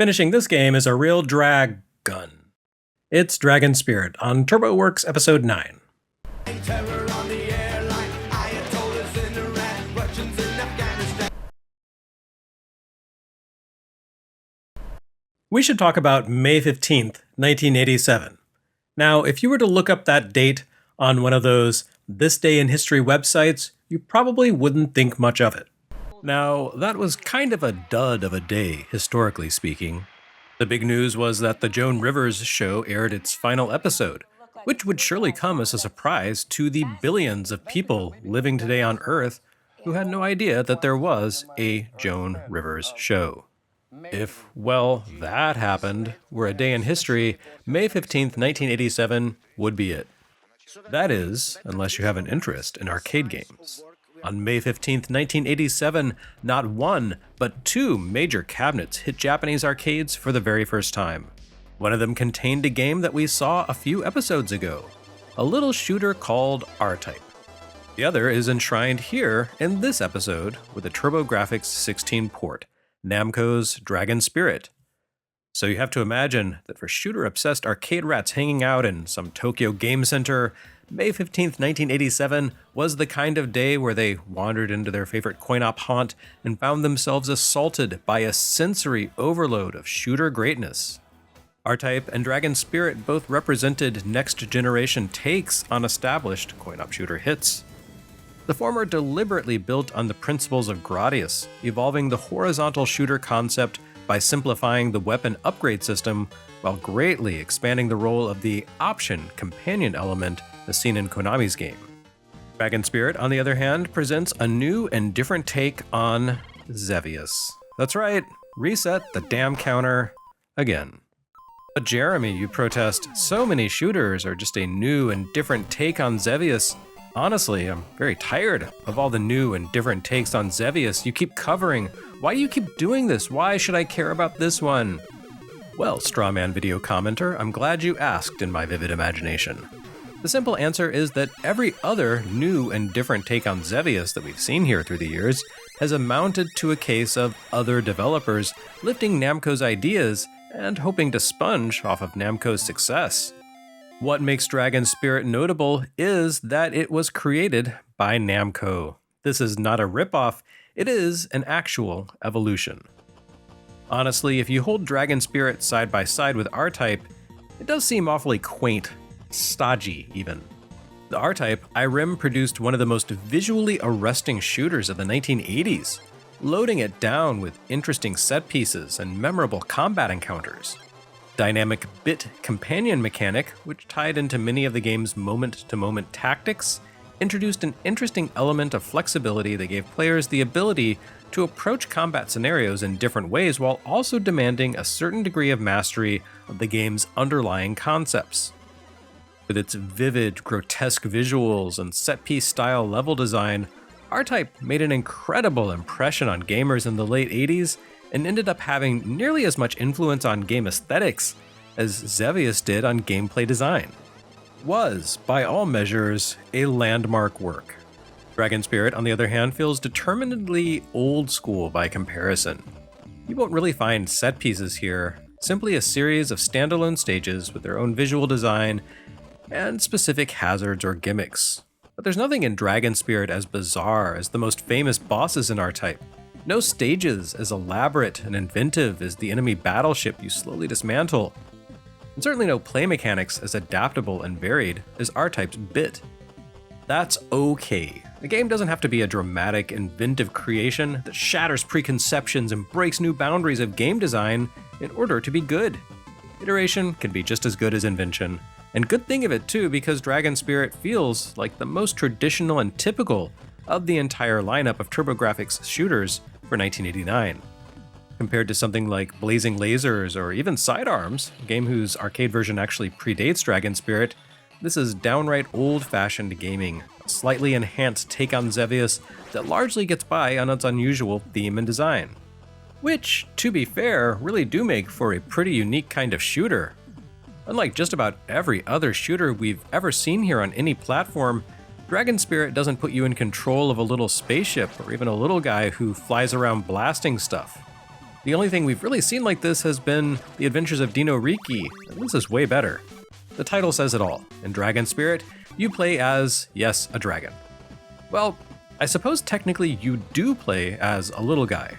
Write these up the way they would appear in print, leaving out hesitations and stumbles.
Finishing this game is a real drag gun. It's Dragon Spirit on TurboWorks Episode 9. We should talk about May 15th, 1987. Now, if you were to look up that date on one of those This Day in History websites, you probably wouldn't think much of it. Now, that was kind of a dud of a day, historically speaking. The big news was that the Joan Rivers show aired its final episode, which would surely come as a surprise to the billions of people living today on Earth who had no idea that there was a Joan Rivers show. If, well, that happened, were a day in history, May 15th, 1987 would be it. That is, unless you have an interest in arcade games. On May 15th, 1987, not one, but two major cabinets hit Japanese arcades for the very first time. One of them contained a game that we saw a few episodes ago, a little shooter called R-Type. The other is enshrined here in this episode with a TurboGrafx 16 port, Namco's Dragon Spirit. So you have to imagine that for shooter-obsessed arcade rats hanging out in some Tokyo game center, May 15th, 1987 was the kind of day where they wandered into their favorite coin-op haunt and found themselves assaulted by a sensory overload of shooter greatness. R-Type and Dragon Spirit both represented next-generation takes on established coin-op shooter hits. The former deliberately built on the principles of Gradius, evolving the horizontal shooter concept by simplifying the weapon upgrade system while greatly expanding the role of the option companion element as seen in Konami's game. Dragon Spirit, on the other hand, presents a new and different take on Xevious. That's right, reset the damn counter again. But Jeremy, you protest, so many shooters are just a new and different take on Xevious. Honestly, I'm very tired of all the new and different takes on Xevious you keep covering. Why do you keep doing this? Why should I care about this one? Well, Strawman video commenter, I'm glad you asked in my vivid imagination. The simple answer is that every other new and different take on Xevious that we've seen here through the years has amounted to a case of other developers lifting Namco's ideas and hoping to sponge off of Namco's success. What makes Dragon Spirit notable is that it was created by Namco. This is not a ripoff, it is an actual evolution. Honestly, if you hold Dragon Spirit side by side with R-Type, it does seem awfully quaint, stodgy even. The R-Type, Irem produced one of the most visually arresting shooters of the 1980s, loading it down with interesting set pieces and memorable combat encounters. Dynamic bit companion mechanic, which tied into many of the game's moment-to-moment tactics, introduced an interesting element of flexibility that gave players the ability to approach combat scenarios in different ways while also demanding a certain degree of mastery of the game's underlying concepts. With its vivid, grotesque visuals and set-piece style level design, R-Type made an incredible impression on gamers in the late 80s and ended up having nearly as much influence on game aesthetics as Xevious did on gameplay design. Was, by all measures, a landmark work. Dragon Spirit, on the other hand, feels determinedly old school by comparison. You won't really find set pieces here, simply a series of standalone stages with their own visual design and specific hazards or gimmicks. But there's nothing in Dragon Spirit as bizarre as the most famous bosses in R-Type. No stages as elaborate and inventive as the enemy battleship you slowly dismantle. And certainly no play mechanics as adaptable and varied as R-Type's bit. That's okay. The game doesn't have to be a dramatic, inventive creation that shatters preconceptions and breaks new boundaries of game design in order to be good. Iteration can be just as good as invention. And good thing of it too, because Dragon Spirit feels like the most traditional and typical of the entire lineup of TurboGrafx shooters for 1989. Compared to something like Blazing Lasers or even Sidearms, a game whose arcade version actually predates Dragon Spirit, this is downright old-fashioned gaming, a slightly enhanced take on Xevious that largely gets by on its unusual theme and design. Which, to be fair, really do make for a pretty unique kind of shooter. Unlike just about every other shooter we've ever seen here on any platform, Dragon Spirit doesn't put you in control of a little spaceship or even a little guy who flies around blasting stuff. The only thing we've really seen like this has been The Adventures of Dino Riki, and this is way better. The title says it all. In Dragon Spirit, you play as, yes, a dragon. Well, I suppose technically you do play as a little guy.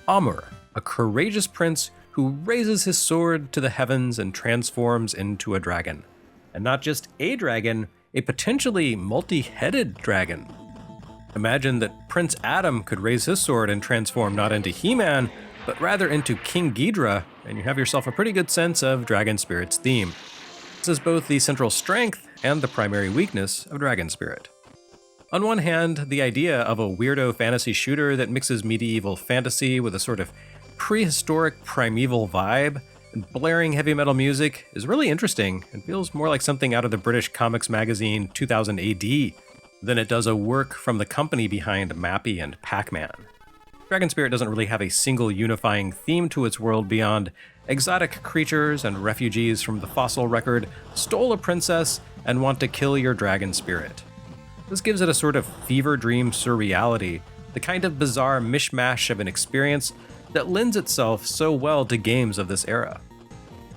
Amur, a courageous prince who raises his sword to the heavens and transforms into a dragon. And not just a dragon, a potentially multi-headed dragon. Imagine that Prince Adam could raise his sword and transform not into He-Man, but rather into King Ghidorah, and you have yourself a pretty good sense of Dragon Spirit's theme. This is both the central strength and the primary weakness of Dragon Spirit. On one hand, the idea of a weirdo fantasy shooter that mixes medieval fantasy with a sort of prehistoric primeval vibe and blaring heavy metal music is really interesting and feels more like something out of the British comics magazine 2000 AD than it does a work from the company behind Mappy and Pac-Man. Dragon Spirit doesn't really have a single unifying theme to its world beyond exotic creatures and refugees from the fossil record stole a princess and want to kill your dragon spirit. This gives it a sort of fever dream surreality, the kind of bizarre mishmash of an experience that lends itself so well to games of this era.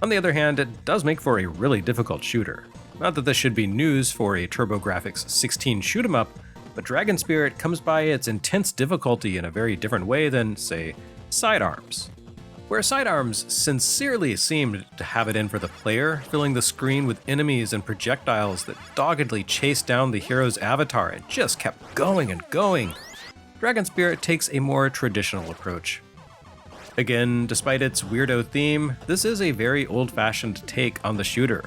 On the other hand, it does make for a really difficult shooter. Not that this should be news for a TurboGrafx 16 shoot 'em up, but Dragon Spirit comes by its intense difficulty in a very different way than, say, Sidearms. Where Sidearms sincerely seemed to have it in for the player, filling the screen with enemies and projectiles that doggedly chased down the hero's avatar and just kept going and going, Dragon Spirit takes a more traditional approach. Again, despite its weirdo theme, this is a very old-fashioned take on the shooter,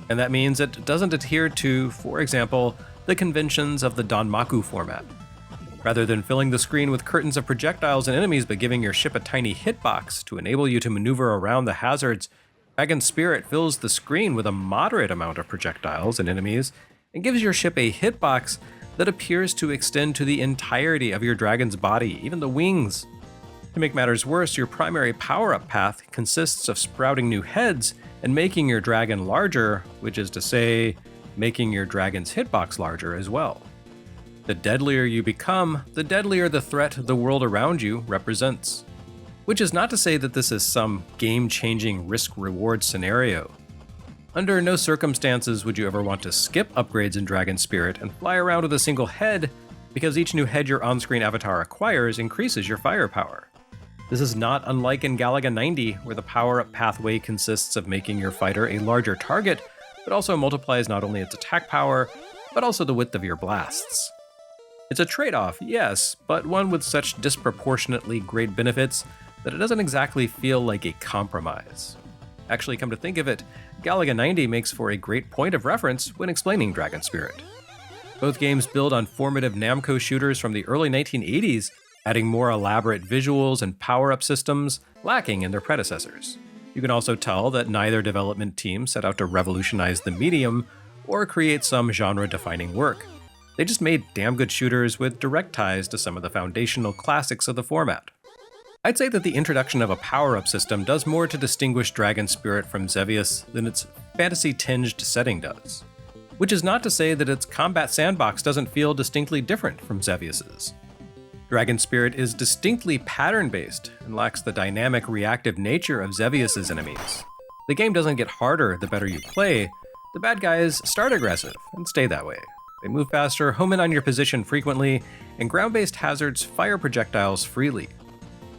and that means it doesn't adhere to, for example, the conventions of the Danmaku format. Rather than filling the screen with curtains of projectiles and enemies but giving your ship a tiny hitbox to enable you to maneuver around the hazards, Dragon Spirit fills the screen with a moderate amount of projectiles and enemies and gives your ship a hitbox that appears to extend to the entirety of your dragon's body, even the wings. To make matters worse, your primary power-up path consists of sprouting new heads and making your dragon larger, which is to say, making your dragon's hitbox larger as well. The deadlier you become, the deadlier the threat the world around you represents. Which is not to say that this is some game-changing risk-reward scenario. Under no circumstances would you ever want to skip upgrades in Dragon Spirit and fly around with a single head, because each new head your on-screen avatar acquires increases your firepower. This is not unlike in Galaga 90, where the power-up pathway consists of making your fighter a larger target, but also multiplies not only its attack power, but also the width of your blasts. It's a trade-off, yes, but one with such disproportionately great benefits that it doesn't exactly feel like a compromise. Actually, come to think of it, Galaga 90 makes for a great point of reference when explaining Dragon Spirit. Both games build on formative Namco shooters from the early 1980s, adding more elaborate visuals and power-up systems lacking in their predecessors. You can also tell that neither development team set out to revolutionize the medium or create some genre-defining work. They just made damn good shooters with direct ties to some of the foundational classics of the format. I'd say that the introduction of a power-up system does more to distinguish Dragon Spirit from Xevious than its fantasy-tinged setting does. Which is not to say that its combat sandbox doesn't feel distinctly different from Xevious's. Dragon Spirit is distinctly pattern-based and lacks the dynamic, reactive nature of Xevious's enemies. The game doesn't get harder the better you play. The bad guys start aggressive and stay that way. They move faster, home in on your position frequently, and ground-based hazards fire projectiles freely.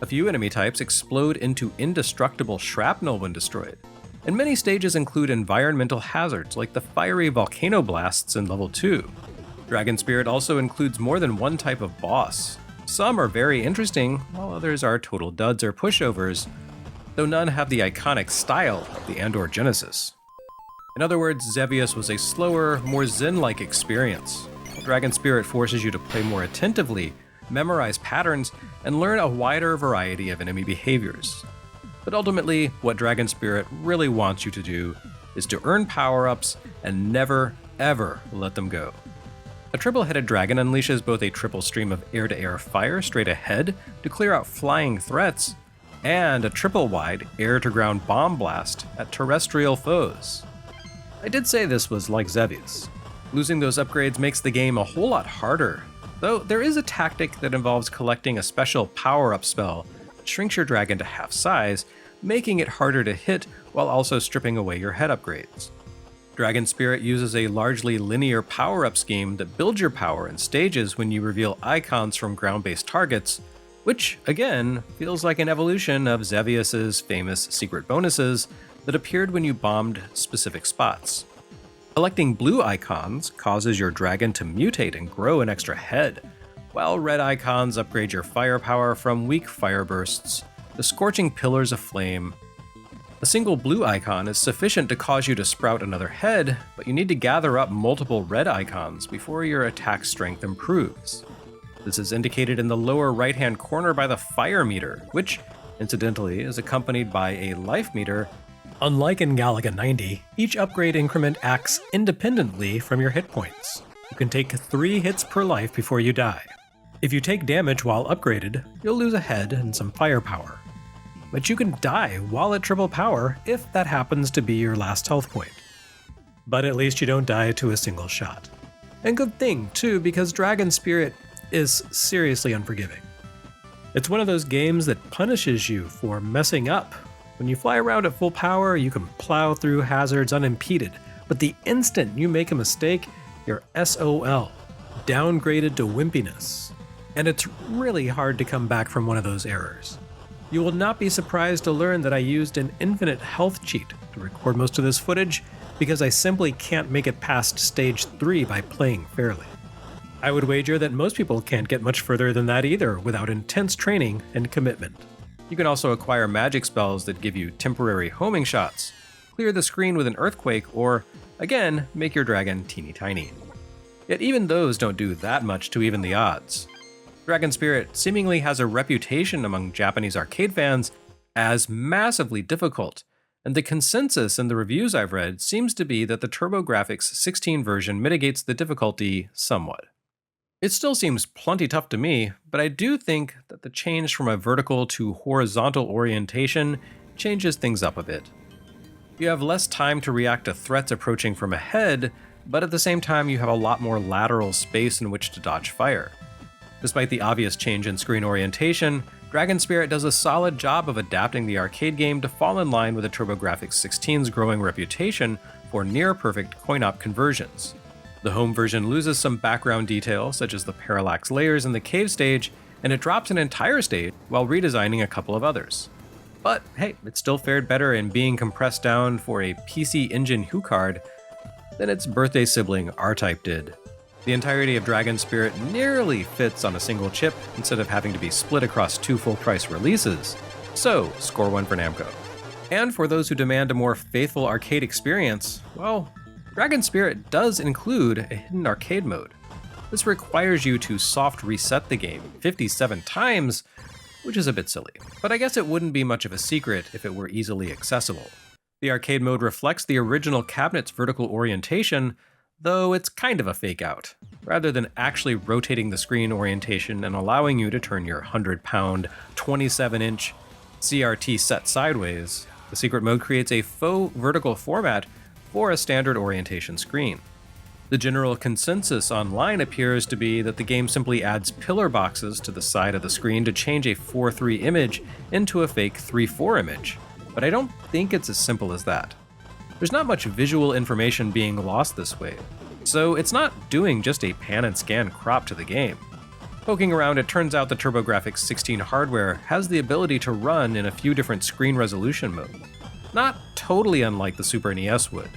A few enemy types explode into indestructible shrapnel when destroyed, and many stages include environmental hazards like the fiery volcano blasts in level 2. Dragon Spirit also includes more than one type of boss. Some are very interesting, while others are total duds or pushovers, though none have the iconic style of the Andor Genesis. In other words, Xevious was a slower, more zen-like experience. Dragon Spirit forces you to play more attentively, memorize patterns, and learn a wider variety of enemy behaviors. But ultimately, what Dragon Spirit really wants you to do is to earn power-ups and never, ever let them go. A triple-headed dragon unleashes both a triple stream of air-to-air fire straight ahead to clear out flying threats, and a triple-wide air-to-ground bomb blast at terrestrial foes. I did say this was like Xevious. Losing those upgrades makes the game a whole lot harder, though there is a tactic that involves collecting a special power-up spell that shrinks your dragon to half size, making it harder to hit while also stripping away your head upgrades. Dragon Spirit uses a largely linear power-up scheme that builds your power in stages when you reveal icons from ground-based targets, which, again, feels like an evolution of Xevious' famous secret bonuses that appeared when you bombed specific spots. Collecting blue icons causes your dragon to mutate and grow an extra head, while red icons upgrade your firepower from weak fire bursts to scorching pillars of flame. A single blue icon is sufficient to cause you to sprout another head, but you need to gather up multiple red icons before your attack strength improves. This is indicated in the lower right-hand corner by the fire meter, which, incidentally, is accompanied by a life meter. Unlike in Galaga 90, each upgrade increment acts independently from your hit points. You can take 3 hits per life before you die. If you take damage while upgraded, you'll lose a head and some firepower. But you can die while at triple power if that happens to be your last health point. But at least you don't die to a single shot. And good thing, too, because Dragon Spirit is seriously unforgiving. It's one of those games that punishes you for messing up. When you fly around at full power, you can plow through hazards unimpeded, but the instant you make a mistake, you're SOL, downgraded to wimpiness. And it's really hard to come back from one of those errors. You will not be surprised to learn that I used an infinite health cheat to record most of this footage because I simply can't make it past stage 3 by playing fairly. I would wager that most people can't get much further than that either without intense training and commitment. You can also acquire magic spells that give you temporary homing shots, clear the screen with an earthquake, or, again, make your dragon teeny tiny. Yet even those don't do that much to even the odds. Dragon Spirit seemingly has a reputation among Japanese arcade fans as massively difficult, and the consensus in the reviews I've read seems to be that the TurboGrafx 16 version mitigates the difficulty somewhat. It still seems plenty tough to me, but I do think that the change from a vertical to horizontal orientation changes things up a bit. You have less time to react to threats approaching from ahead, but at the same time you have a lot more lateral space in which to dodge fire. Despite the obvious change in screen orientation, Dragon Spirit does a solid job of adapting the arcade game to fall in line with the TurboGrafx 16's growing reputation for near-perfect coin-op conversions. The home version loses some background detail, such as the parallax layers in the cave stage, and it drops an entire stage while redesigning a couple of others. But hey, it still fared better in being compressed down for a PC Engine HuCard than its birthday sibling R-Type did. The entirety of Dragon Spirit nearly fits on a single chip instead of having to be split across 2 full-price releases. So, score 1 for Namco. And for those who demand a more faithful arcade experience, well, Dragon Spirit does include a hidden arcade mode. This requires you to soft reset the game 57 times, which is a bit silly. But I guess it wouldn't be much of a secret if it were easily accessible. The arcade mode reflects the original cabinet's vertical orientation, though it's kind of a fake out. Rather than actually rotating the screen orientation and allowing you to turn your 100-pound, 27-inch CRT set sideways, the secret mode creates a faux vertical format for a standard orientation screen. The general consensus online appears to be that the game simply adds pillar boxes to the side of the screen to change a 4:3 image into a fake 3:4 image, but I don't think it's as simple as that. There's not much visual information being lost this way, so it's not doing just a pan and scan crop to the game. Poking around, it turns out the TurboGrafx 16 hardware has the ability to run in a few different screen resolution modes. Not totally unlike the Super NES would,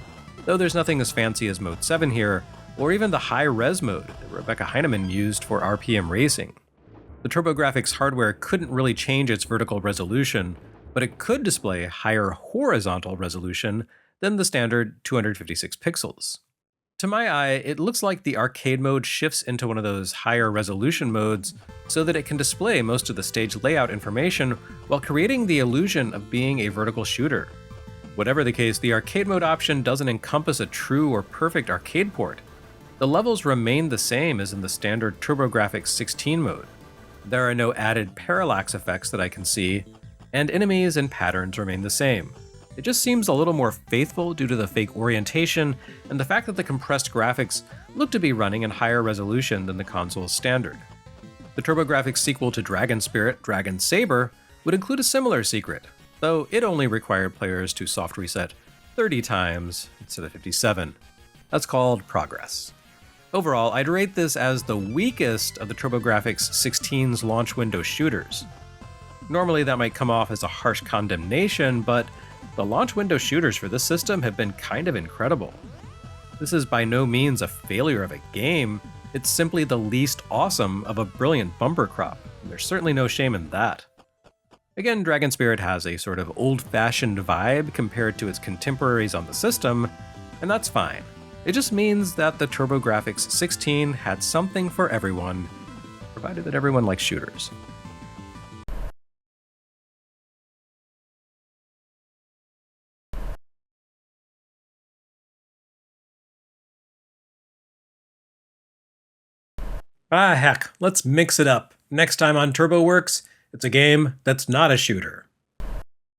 though there's nothing as fancy as Mode 7 here, or even the high-res mode that Rebecca Heinemann used for RPM racing. The TurboGrafx hardware couldn't really change its vertical resolution, but it could display higher horizontal resolution than the standard 256 pixels. To my eye, it looks like the arcade mode shifts into one of those higher resolution modes so that it can display most of the stage layout information while creating the illusion of being a vertical shooter. Whatever the case, the arcade mode option doesn't encompass a true or perfect arcade port. The levels remain the same as in the standard TurboGrafx 16 mode. There are no added parallax effects that I can see, and enemies and patterns remain the same. It just seems a little more faithful due to the fake orientation and the fact that the compressed graphics look to be running in higher resolution than the console's standard. The TurboGrafx sequel to Dragon Spirit, Dragon Saber, would include a similar secret, though it only required players to soft reset 30 times instead of 57. That's called progress. Overall, I'd rate this as the weakest of the TurboGrafx 16's launch window shooters. Normally that might come off as a harsh condemnation, but the launch window shooters for this system have been kind of incredible. This is by no means a failure of a game, it's simply the least awesome of a brilliant bumper crop, and there's certainly no shame in that. Again, Dragon Spirit has a sort of old-fashioned vibe compared to its contemporaries on the system, and that's fine. It just means that the TurboGrafx 16 had something for everyone, provided that everyone likes shooters. Ah heck, let's mix it up. Next time on TurboWorks, it's a game that's not a shooter.